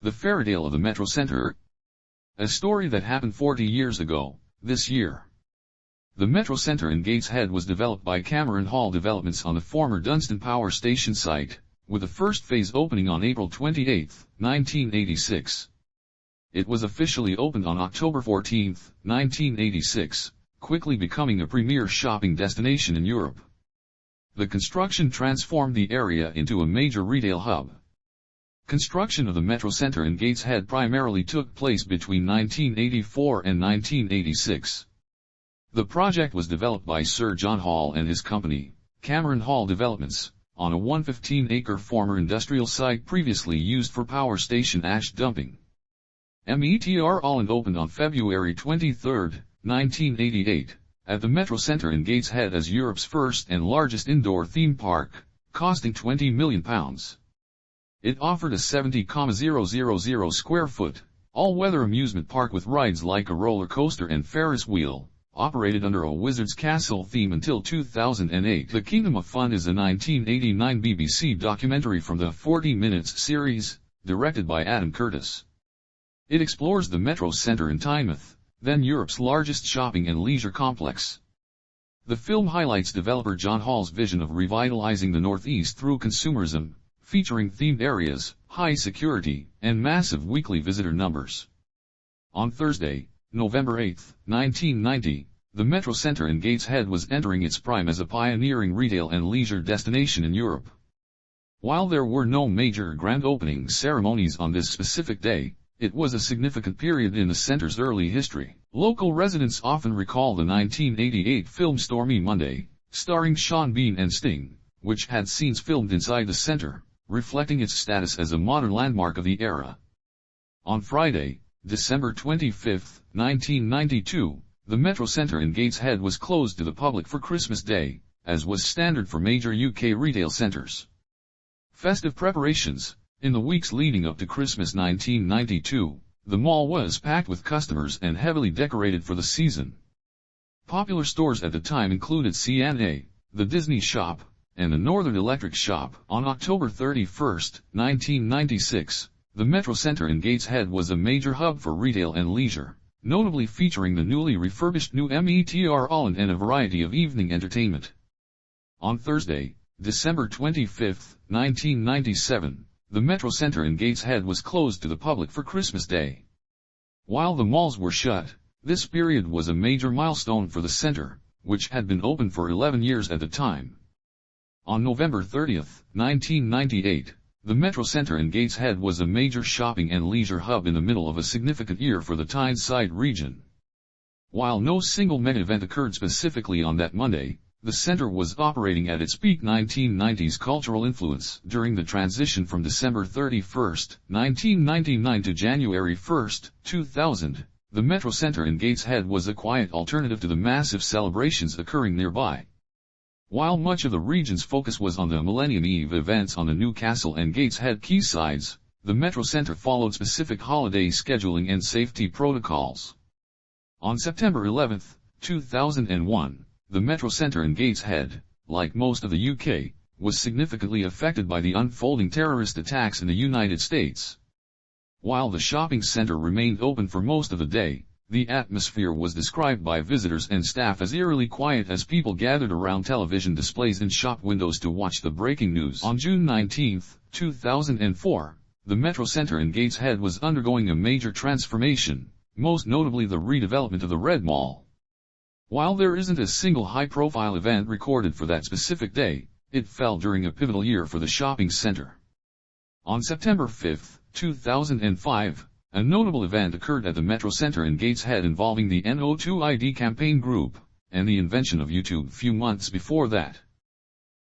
The Fairytale of the Metro-Centre. A story that happened 40 years ago, this year. The Metro-Centre in Gateshead was developed by Cameron Hall Developments on the former Dunstan Power Station site, with the first phase opening on April 28, 1986. It was officially opened on October 14, 1986, quickly becoming a premier shopping destination in Europe. The construction transformed the area into a major retail hub. Construction of the Metro-Centre in Gateshead primarily took place between 1984 and 1986. The project was developed by Sir John Hall and his company, Cameron Hall Developments, on a 115-acre former industrial site previously used for power station ash dumping. Metro-Centre opened on February 23, 1988, at the Metro-Centre in Gateshead as Europe's first and largest indoor theme park, costing £20 million. It offered a 70,000 square foot, all-weather amusement park with rides like a roller coaster and Ferris wheel, operated under a Wizard's Castle theme until 2008. The Kingdom of Fun is a 1989 BBC documentary from the 40 Minutes series, directed by Adam Curtis. It explores the Metro-Centre in Tynemouth, then Europe's largest shopping and leisure complex. The film highlights developer John Hall's vision of revitalizing the Northeast through consumerism, featuring themed areas, high security, and massive weekly visitor numbers. On Thursday, November 8, 1990, the Metro-Centre in Gateshead was entering its prime as a pioneering retail and leisure destination in Europe. While there were no major grand opening ceremonies on this specific day, it was a significant period in the centre's early history. Local residents often recall the 1988 film Stormy Monday, starring Sean Bean and Sting, which had scenes filmed inside the centre, reflecting its status as a modern landmark of the era. On Friday, December 25, 1992, the Metro-Centre in Gateshead was closed to the public for Christmas Day, as was standard for major UK retail centres. Festive preparations. In the weeks leading up to Christmas 1992, the mall was packed with customers and heavily decorated for the season. Popular stores at the time included C&A, the Disney Shop, and the Northern Electric Shop. On October 31, 1996, the Metro-Centre in Gateshead was a major hub for retail and leisure, notably featuring the newly refurbished new Metro-Centre and a variety of evening entertainment. On Thursday, December 25, 1997, the Metro-Centre in Gateshead was closed to the public for Christmas Day. While the malls were shut, this period was a major milestone for the centre, which had been open for 11 years at the time. On November 30, 1998, the Metro-Centre in Gateshead was a major shopping and leisure hub in the middle of a significant year for the Tyneside region. While no single mega event occurred specifically on that Monday, the centre was operating at its peak 1990s cultural influence. During the transition from December 31, 1999 to January 1, 2000, the Metro-Centre in Gateshead was a quiet alternative to the massive celebrations occurring nearby. While much of the region's focus was on the Millennium Eve events on the Newcastle and Gateshead quaysides, the Metro-Centre followed specific holiday scheduling and safety protocols. On September 11, 2001, the Metro-Centre in Gateshead, like most of the UK, was significantly affected by the unfolding terrorist attacks in the United States. While the shopping centre remained open for most of the day, the atmosphere was described by visitors and staff as eerily quiet as people gathered around television displays in shop windows to watch the breaking news. On June 19, 2004, the Metro-Centre in Gateshead was undergoing a major transformation, most notably the redevelopment of the Red Mall. While there isn't a single high-profile event recorded for that specific day, it fell during a pivotal year for the shopping centre. On September 5, 2005, a notable event occurred at the Metro-Centre in Gateshead involving the NO2ID campaign group, and the invention of YouTube a few months before that.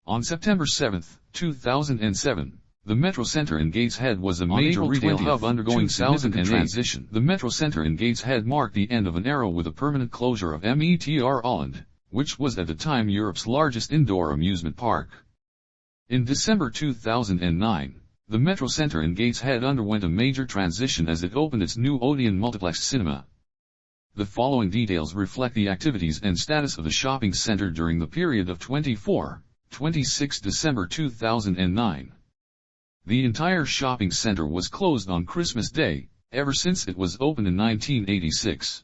On September 7, 2007, the Metro-Centre in Gateshead was a major retail hub undergoing significant transition. The Metro-Centre in Gateshead marked the end of an era with a permanent closure of Metro-Centre, which was at the time Europe's largest indoor amusement park. In December 2009, the Metro-Centre in Gateshead underwent a major transition as it opened its new Odeon multiplex cinema. The following details reflect the activities and status of the shopping centre during the period of 24-26 December 2009. The entire shopping center was closed on Christmas Day, ever since it was opened in 1986.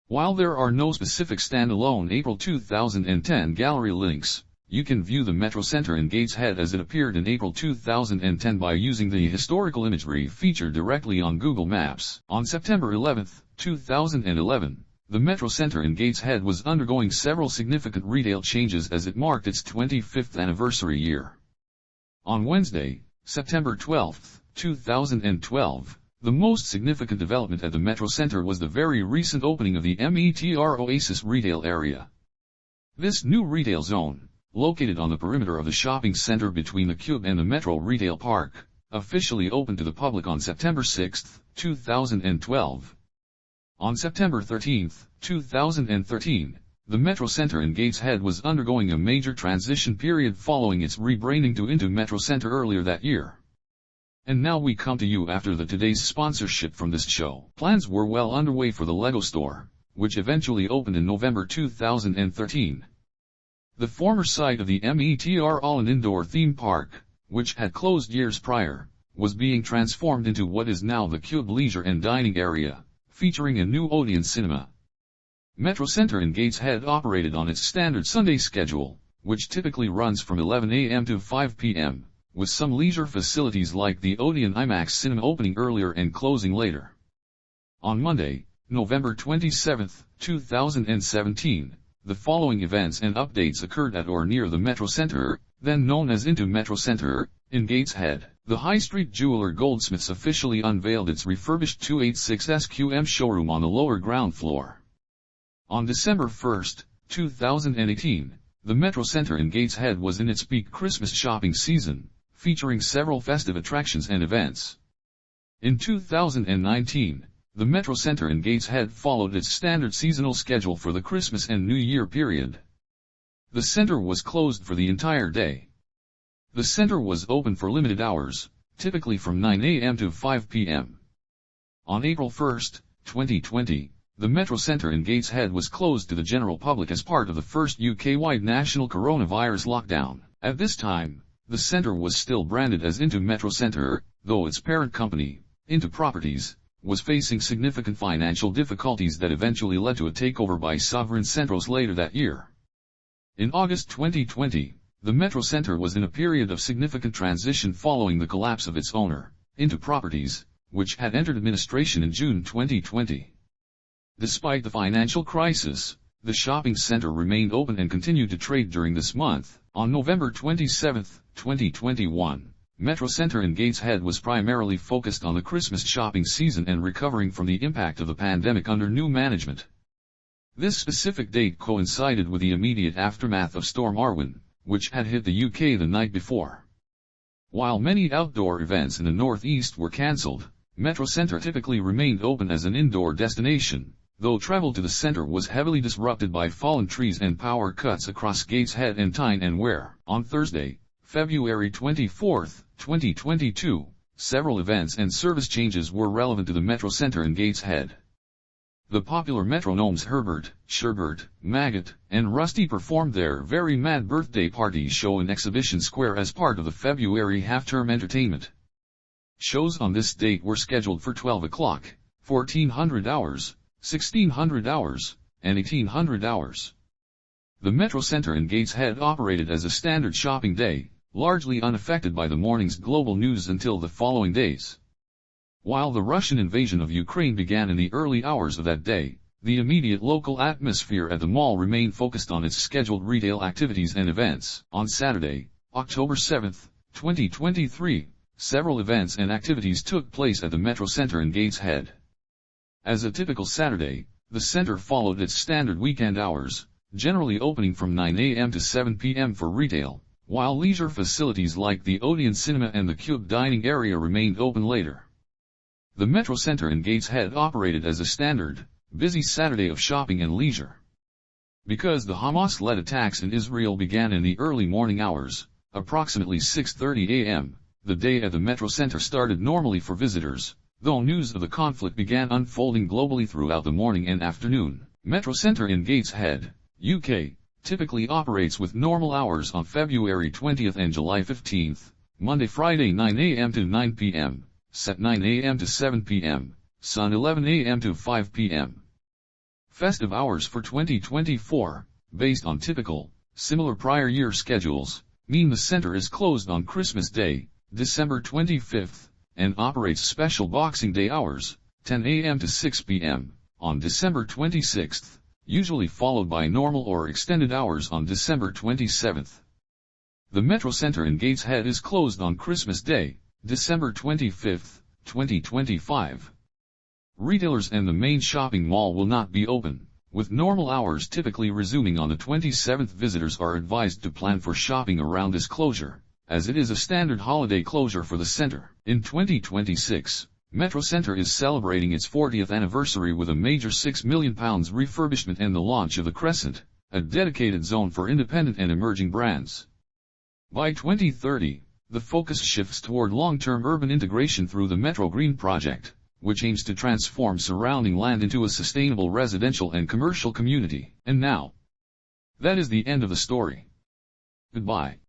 While there are no specific standalone April 2010 gallery links, you can view the Metro-Centre in Gateshead as it appeared in April 2010 by using the historical imagery featured directly on Google Maps. On September 11, 2011, the Metro-Centre in Gateshead was undergoing several significant retail changes as it marked its 25th anniversary year. On Wednesday, September 12, 2012, the most significant development at the Metro-Centre was the very recent opening of the Metro Oasis retail area. This new retail zone, located on the perimeter of the shopping center between the Cube and the Metro Retail Park, officially opened to the public on September 6, 2012. On September 13, 2013, the Metro-Centre in Gateshead was undergoing a major transition period following its rebranding into Metro-Centre earlier that year. And now we come to you after today's sponsorship from this show. Plans were well underway for the Lego store, which eventually opened in November 2013. The former site of the Metro All Indoor Theme Park, which had closed years prior, was being transformed into what is now the Cube Leisure and Dining Area, featuring a new Odeon cinema. Metro-Centre in Gateshead operated on its standard Sunday schedule, which typically runs from 11 a.m. to 5 p.m., with some leisure facilities like the Odeon IMAX cinema opening earlier and closing later. On Monday, November 27, 2017, the following events and updates occurred at or near the Metro-Centre, then known as into Metro-Centre, in Gateshead. The High Street jeweler Goldsmiths officially unveiled its refurbished 286 SQM showroom on the lower ground floor. On December 1, 2018, the Metro-Centre in Gateshead was in its peak Christmas shopping season, featuring several festive attractions and events. In 2019, the Metro-Centre in Gateshead followed its standard seasonal schedule for the Christmas and New Year period. The center was closed for the entire day. The center was open for limited hours, typically from 9 a.m. to 5 p.m. On April 1, 2020, the Metro-Centre in Gateshead was closed to the general public as part of the first UK-wide national coronavirus lockdown. At this time, the center was still branded as Into Metro-Centre, though its parent company, Into Properties, was facing significant financial difficulties that eventually led to a takeover by Sovereign Centros later that year. In August 2020, the Metro-Centre was in a period of significant transition following the collapse of its owner, Into Properties, which had entered administration in June 2020. Despite the financial crisis, the shopping center remained open and continued to trade during this month. On November 27, 2021, Metro-Centre in Gateshead was primarily focused on the Christmas shopping season and recovering from the impact of the pandemic under new management. This specific date coincided with the immediate aftermath of Storm Arwen, which had hit the UK the night before. While many outdoor events in the northeast were cancelled, Metro-Centre typically remained open as an indoor destination, though travel to the center was heavily disrupted by fallen trees and power cuts across Gateshead and Tyne and Wear. On Thursday, February 24, 2022, several events and service changes were relevant to the Metro-Centre in Gateshead. The popular Metro gnomes Herbert, Sherbert, Maggot, and Rusty performed their Very Mad Birthday Party show in Exhibition Square as part of the February half-term entertainment. Shows on this date were scheduled for 12 o'clock, 1400 hours, 1600 hours, and 1800 hours. The Metro-Centre in Gateshead operated as a standard shopping day, largely unaffected by the morning's global news until the following days. While the Russian invasion of Ukraine began in the early hours of that day, the immediate local atmosphere at the mall remained focused on its scheduled retail activities and events. On Saturday, October 7, 2023, several events and activities took place at the Metro-Centre in Gateshead. As a typical Saturday, the center followed its standard weekend hours, generally opening from 9 a.m. to 7 p.m. for retail, while leisure facilities like the Odeon Cinema and the Cube Dining Area remained open later. The Metro-Centre in Gateshead operated as a standard, busy Saturday of shopping and leisure. Because the Hamas-led attacks in Israel began in the early morning hours, approximately 6:30 a.m., the day at the Metro-Centre started normally for visitors, though news of the conflict began unfolding globally throughout the morning and afternoon. Metro-Centre in Gateshead, UK, typically operates with normal hours on February 20 and July 15, Monday Friday 9 a.m. to 9 p.m., set 9 a.m. to 7 p.m., sun 11 a.m. to 5 p.m. Festive hours for 2024, based on typical, similar prior year schedules, mean the center is closed on Christmas Day, December 25th, and operates special Boxing Day hours, 10 a.m. to 6 p.m., on December 26th, usually followed by normal or extended hours on December 27th. The Metro-Centre in Gateshead is closed on Christmas Day, December 25th, 2025. Retailers and the main shopping mall will not be open, with normal hours typically resuming on the 27th. Visitors are advised to plan for shopping around this closure, as it is a standard holiday closure for the center. In 2026, Metro-Centre is celebrating its 40th anniversary with a major £6 million refurbishment and the launch of the Crescent, a dedicated zone for independent and emerging brands. By 2030, the focus shifts toward long-term urban integration through the Metro Green project, which aims to transform surrounding land into a sustainable residential and commercial community. And now, that is the end of the story. Goodbye.